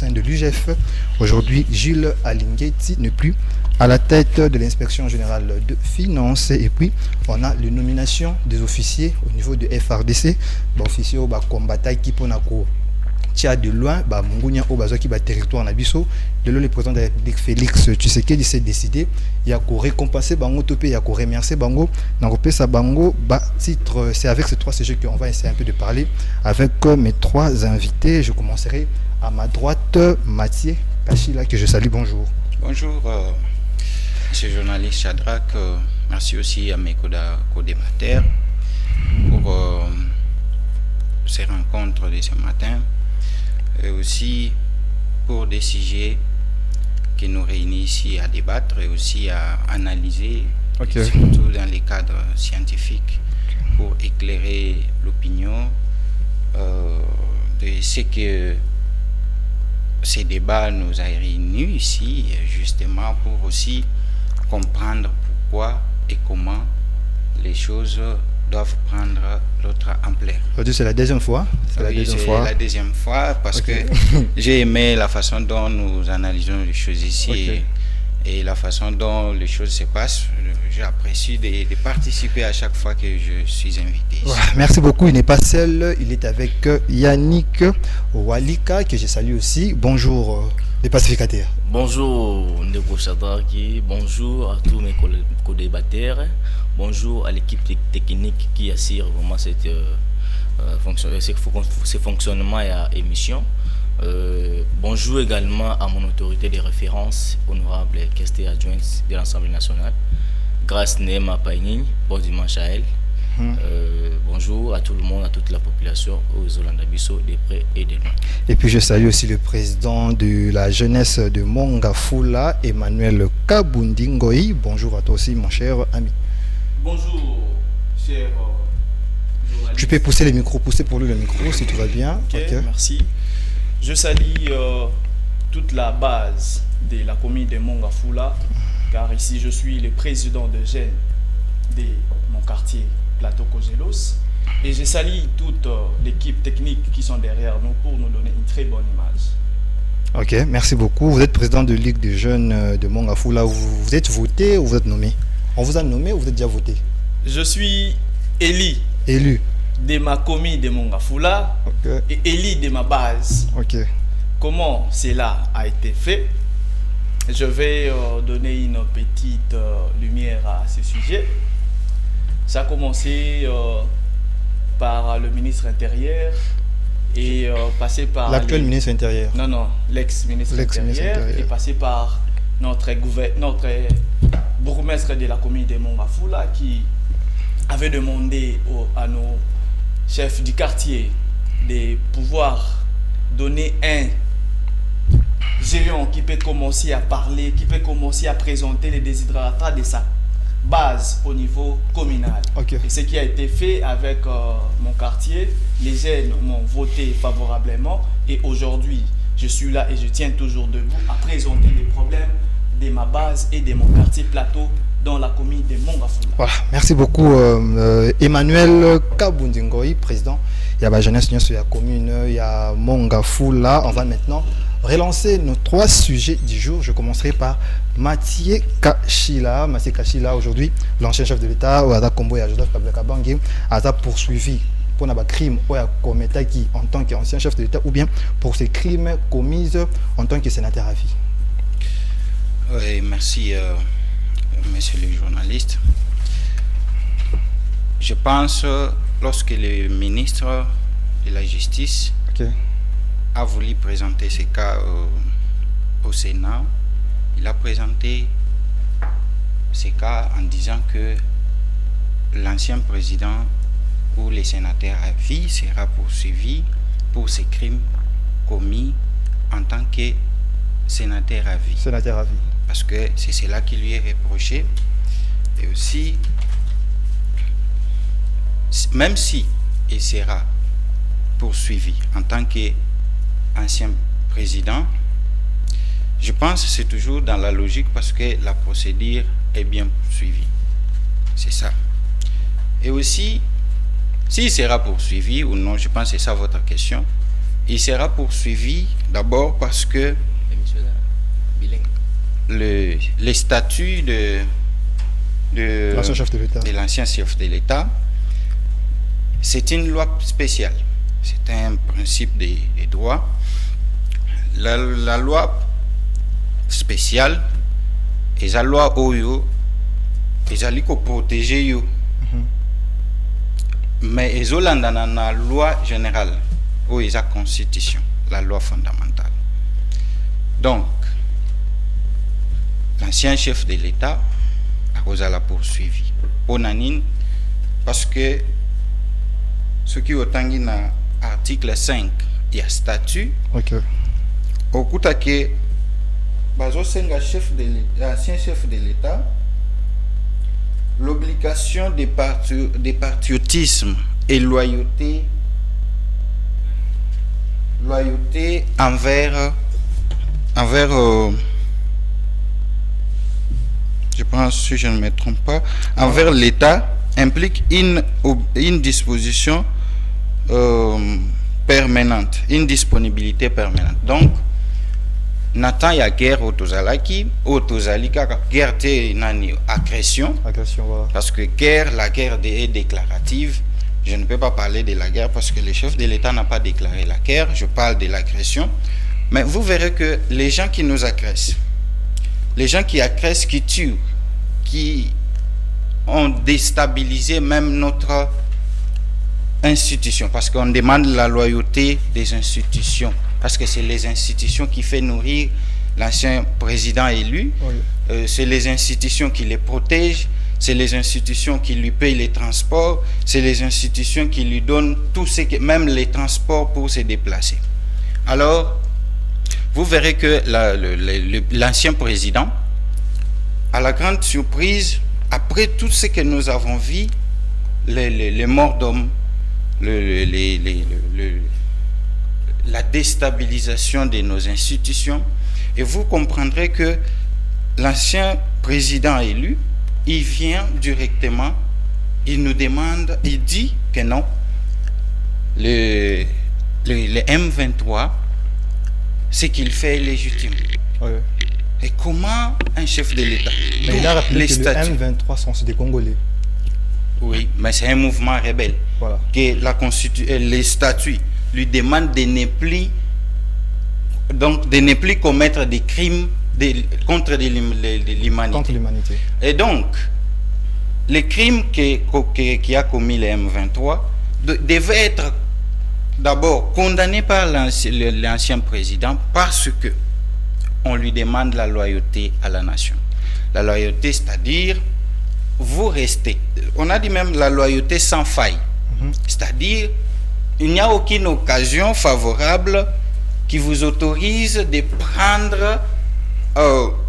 sein de l'UGF. Aujourd'hui, Gilles Alingueti n'est plus à la tête de l'inspection générale de finances. Et puis, on a les nominations des officiers au niveau de FRDC. Officiers au combattant qui pour tia de loin, Mungunya au bazo qui bat territoire nabiso. De là, le président de la République Félix Tshisekedi s'est décidé, il y a qu'à récompenser Bango Topé, il y a qu'à remercier Bango. N'engopé sa Bango, titre, c'est avec ces trois sujets qu'on va essayer un peu de parler avec mes trois invités. Je commencerai à ma droite, Mathieu Kachila, que je salue. Bonjour. Bonjour, monsieur le journaliste Shadrach. Merci aussi à mes co-débatteurs pour ces rencontres de ce matin. Et aussi pour des sujets qui nous réunissent ici à débattre et aussi à analyser, surtout dans les cadres scientifiques, pour éclairer l'opinion de ce que ces débats nous a réunis ici, justement pour aussi comprendre pourquoi et comment les choses doivent prendre l'autre ampleur. Aujourd'hui, c'est la deuxième fois. C'est la deuxième fois parce que j'ai aimé la façon dont nous analysons les choses ici et la façon dont les choses se passent. J'apprécie de participer à chaque fois que je suis invité ici. Merci beaucoup. Il n'est pas seul. Il est avec Yannick Walika, que je salue aussi. Bonjour, les pacificateurs. Bonjour, Ndeko Chadraki. Bonjour à tous mes co-débatteurs. Bonjour à l'équipe technique qui assure vraiment ce fonctionnement et à émission. Bonjour également à mon autorité de référence, honorable Kesté adjointe de l'Assemblée nationale, Grâce Nema Paigny. Bon dimanche à elle. Bonjour à tout le monde, à toute la population, aux Olandabiso, des près et des loin. Et puis je salue aussi le président de la jeunesse de Mongafula, Emmanuel Kabundingoyi. Bonjour à toi aussi, mon cher ami. Bonjour, cher journaliste. Tu peux pousser le micro, pousser pour lui le micro si tout va bien. Ok, merci. Je salue toute la base de la commune de Mongafula, car ici je suis le président de jeunes de mon quartier Plateau Kogelos. Et je salue toute l'équipe technique qui sont derrière nous pour nous donner une très bonne image. Ok, merci beaucoup. Vous êtes président de Ligue des jeunes de Mongafula. Vous êtes voté ou vous êtes nommé? On vous a nommé ou vous êtes déjà voté? Je suis élu de ma commune de Mongafula et élu de ma base. Comment cela a été fait? Je vais donner une petite lumière à ce sujet. Ça a commencé par le ministre intérieur et passé par... L'actuel ministre intérieur. Non, l'ex-ministre intérieur et passé par notre bourgmestre de la commune de Mongafula qui avait demandé à nos chefs du quartier de pouvoir donner un géant qui peut commencer à parler, qui peut commencer à présenter les desiderata de sa base au niveau communal. Et ce qui a été fait avec mon quartier, les jeunes m'ont voté favorablement et aujourd'hui je suis là et je tiens toujours debout à présenter les problèmes de ma base et de mon quartier Plateau dans la commune de Mongafula. Voilà, merci beaucoup Emmanuel Kabundingoyi, président. Il y a la jeunesse, il y a la commune, il y a Mongafula. On va maintenant relancer nos trois sujets du jour. Je commencerai par Mathieu Kachila. Mathieu Kachila, aujourd'hui, l'ancien chef de l'État, Ouada Kombo et Joseph Kabila-Kabange, a poursuivi pour un crime ou a commis en tant qu'ancien chef de l'État ou bien pour ces crimes commis en tant que sénateur à vie. Oui, merci, monsieur le journaliste. Je pense lorsque le ministre de la Justice a voulu présenter ce cas au Sénat, il a présenté ce cas en disant que l'ancien président ou les sénateurs à vie sera poursuivi pour ces crimes commis en tant que sénateur à vie. Sénateur à vie. Parce que c'est cela qui lui est reproché. Et aussi, même si il sera poursuivi en tant qu'ancien président, je pense que c'est toujours dans la logique parce que la procédure est bien poursuivie. C'est ça. Et aussi, s'il sera poursuivi ou non, je pense que c'est ça votre question, il sera poursuivi d'abord parce que les statuts de l'ancien chef de l'État, c'est une loi spéciale. C'est un principe des droits. La loi spéciale est la loi OYO, et la loi protéger yo. Mais ils ont la loi générale, où ils ont la constitution, la loi fondamentale. Donc, l'ancien chef de l'État a la poursuivi. Parce que ce qui est dans l'article 5, il y a statut. Ok. Au coup que l'ancien chef de l'État, l'obligation de patriotisme et loyauté envers je pense, si je ne me trompe pas, envers l'État implique une disposition permanente, une disponibilité permanente. Donc, Nathan y a guerre autozalaki guerre te nani agression, voilà. parce que la guerre est déclarative. Je ne peux pas parler de la guerre parce que le chef de l'État n'a pas déclaré la guerre. Je parle de l'agression. Mais vous verrez que les gens qui nous agressent, les gens qui agressent, qui tuent, qui ont déstabilisé même notre institution, parce qu'on demande la loyauté des institutions, parce que c'est les institutions qui font nourrir l'ancien président élu, oui. C'est les institutions qui les protègent, c'est les institutions qui lui payent les transports, c'est les institutions qui lui donnent tout ce que, même les transports pour se déplacer. Alors, vous verrez que l'ancien président, à la grande surprise, après tout ce que nous avons vu, les morts d'hommes, la déstabilisation de nos institutions, et vous comprendrez que l'ancien président élu, il vient directement, il nous demande, il dit que non, le M23, ce qu'il fait est légitime. Oui. Et comment un chef de l'État... Mais il a rappelé que le M23 sont des Congolais. Oui, mais c'est un mouvement rebelle. Voilà. Que les statuts lui demandent de ne plus commettre des crimes contre l'humanité. Et donc, les crimes qui a commis le M23 devaient être d'abord condamnés par l'ancien président parce que on lui demande la loyauté à la nation. La loyauté, c'est-à-dire, vous restez. On a dit même la loyauté sans faille. C'est-à-dire, il n'y a aucune occasion favorable qui vous autorise de prendre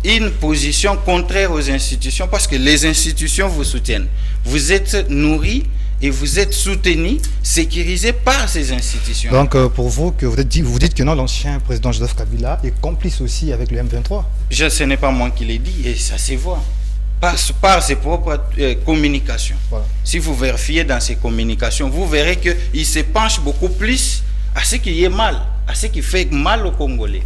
une position contraire aux institutions parce que les institutions vous soutiennent. Vous êtes nourris et vous êtes soutenu, sécurisé par ces institutions. Donc, pour vous, vous dites que non, l'ancien président Joseph Kabila est complice aussi avec le M23. Ce n'est pas moi qui l'ai dit, et ça se voit. Par ses propres communications. Voilà. Si vous vérifiez dans ses communications, vous verrez qu'il se penche beaucoup plus à ce qui est mal, à ce qui fait mal aux Congolais.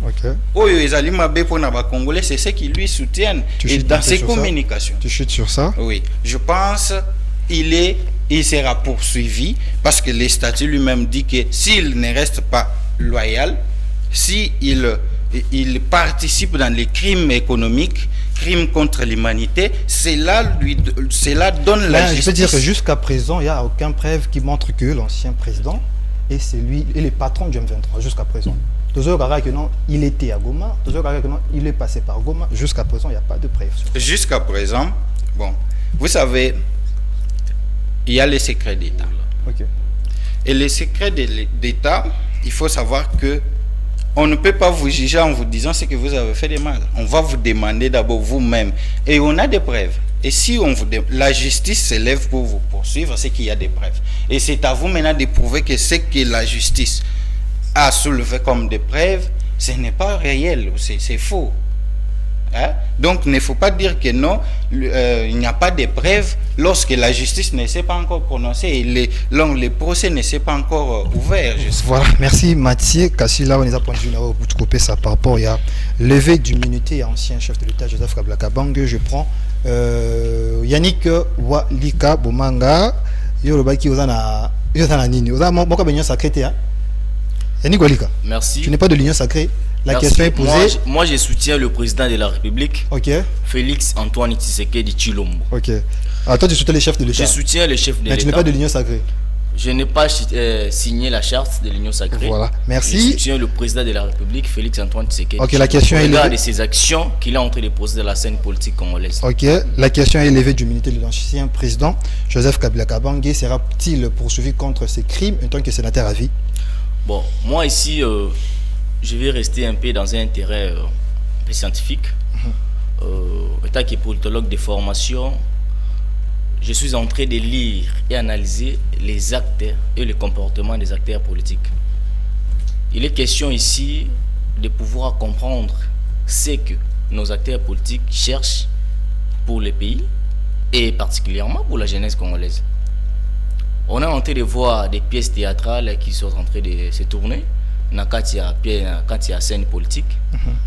Congolais, c'est ce qui lui soutiennent et dans ses communications. Tu chutes sur ça? Oui, je pense il sera poursuivi parce que les statuts lui-même dit que s'il ne reste pas loyal, s'il participe dans les crimes économiques, crimes contre l'humanité, cela donne la justice. Je peux dire que jusqu'à présent, il n'y a aucune preuve qui montre que l'ancien président est le patron du M23 jusqu'à présent. Il était à Goma, il est passé par Goma. Jusqu'à présent, il n'y a pas de preuve. Jusqu'à présent, bon, vous savez, il y a les secrets d'État. Okay. Et les secrets d'État, il faut savoir que on ne peut pas vous juger en vous disant ce que vous avez fait de mal. On va vous demander d'abord vous-même. Et on a des preuves. Et si la justice s'élève pour vous poursuivre, c'est qu'il y a des preuves. Et c'est à vous maintenant de prouver que ce que la justice a soulevé comme des preuves, ce n'est pas réel, c'est faux. Hein? Donc, il ne faut pas dire que non, il n'y a pas de preuves lorsque la justice ne s'est pas encore prononcée et les procès ne s'est pas encore ouvert. Voilà, merci Mathieu. Kassila, on est à point de vue pour couper ça par rapport à levé d'immunité à ancien chef de l'État Joseph Kabila Kabange. Je prends Yannick Walika Bomanga. Yorobaki Ozana Nini. Ozana Moka Benyon Sacré. Yannick Walika. Merci. Tu n'es pas de l'Union sacrée. La question est posée. Moi, je soutiens le président de la République, Félix Antoine Tshisekedi Tshilombo. Ok. Ah, toi, tu soutiens les chefs de l'État. Je soutiens les chefs de l'État. Mais tu n'es pas de l'Union sacrée. Je n'ai pas signé la charte de l'Union sacrée. Voilà, merci. Je soutiens le président de la République, Félix Antoine Tshisekedi. Ok, la question est élevée de ses actions qu'il est en train de poser dans la scène politique congolaise. Ok, la question est élevée d'immunité de l'ancien président Joseph Kabila Kabange. Sera-t-il poursuivi contre ses crimes en tant que sénateur à vie? Bon, moi ici, je vais rester un peu dans un intérêt un peu scientifique. Étant que politologue de formation, je suis en train de lire et analyser les actes et le comportement des acteurs politiques. Il est question ici de pouvoir comprendre ce que nos acteurs politiques cherchent pour le pays et particulièrement pour la jeunesse congolaise. On est en train de voir des pièces théâtrales qui sont en train de se tourner quand il y a scène politique.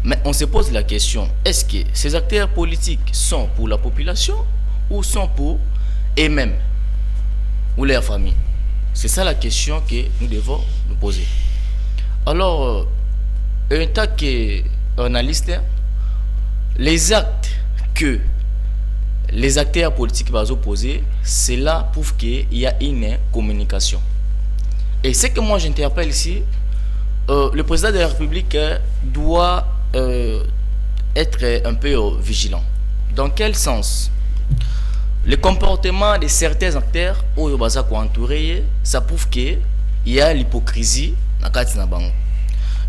Mais on se pose la question, est-ce que ces acteurs politiques sont pour la population ou sont pour eux-mêmes ou leur famille? C'est ça la question que nous devons nous poser. Alors, en tant qu'analyste, les actes que les acteurs politiques vont opposer, cela prouve qu'il y a une communication. Et ce que moi j'interpelle ici, le président de la République doit être un peu vigilant. Dans quel sens? Le comportement de certains acteurs au Yobaza entouré, ça prouve qu'il y a l'hypocrisie dans Katina Bango.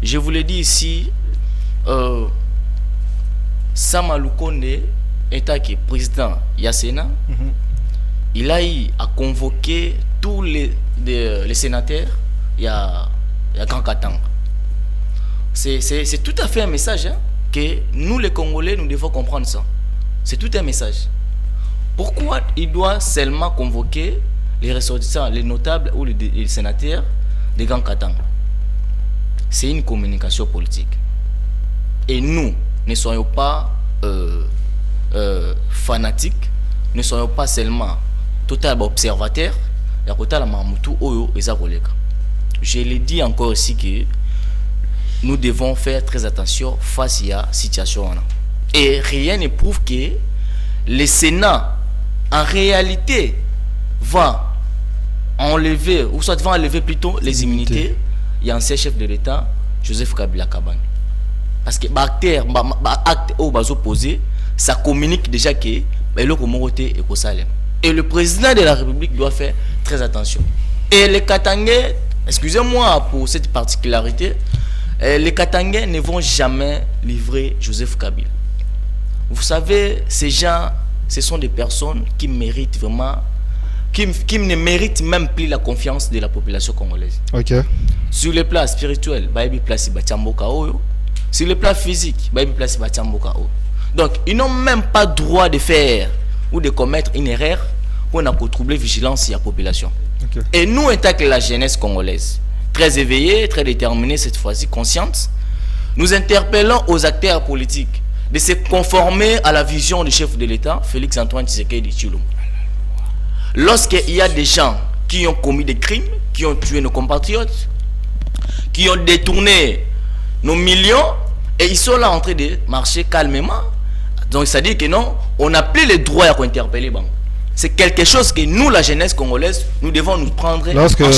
Je vous l'ai dit ici, Samaloukonde, étant que président Yassena, il a eu à convoquer tous les sénateurs il y a Grand Katanga. C'est tout à fait un message que nous les Congolais, nous devons comprendre ça. C'est tout un message. Pourquoi il doit seulement convoquer les ressortissants, les notables ou les sénateurs de Grand Katanga? C'est une communication politique. Et nous ne soyons pas fanatiques, ne soyons pas seulement total observateurs. Je l'ai dit encore ici que nous devons faire très attention face à la situation. Et rien ne prouve que le Sénat, en réalité, va enlever, ou soit va enlever plutôt les immunités. Il y a un ancien chef de l'État, Joseph Kabila Kabange. Parce que l'acte au bas opposé, ça communique déjà que et le président de la République doit faire très attention. Et les Katangais, excusez-moi pour cette particularité, les Katangais ne vont jamais livrer Joseph Kabila. Vous savez, ces gens, ce sont des personnes qui méritent vraiment, qui ne méritent même plus la confiance de la population congolaise. Sur le plan spirituel, sur le plan physique, donc ils n'ont même pas droit de faire ou de commettre une erreur pour troubler la vigilance de la population. Et nous, en tant que la jeunesse congolaise, très éveillée, très déterminée, cette fois-ci consciente, nous interpellons aux acteurs politiques de se conformer à la vision du chef de l'État, Félix Antoine Tshisekedi Tshilombo. Lorsqu'il y a des gens qui ont commis des crimes, qui ont tué nos compatriotes, qui ont détourné nos millions, et ils sont là en train de marcher calmement, donc ça dit que non, on n'a plus le droit à interpeller. C'est quelque chose que nous, la jeunesse congolaise, nous devons nous prendre.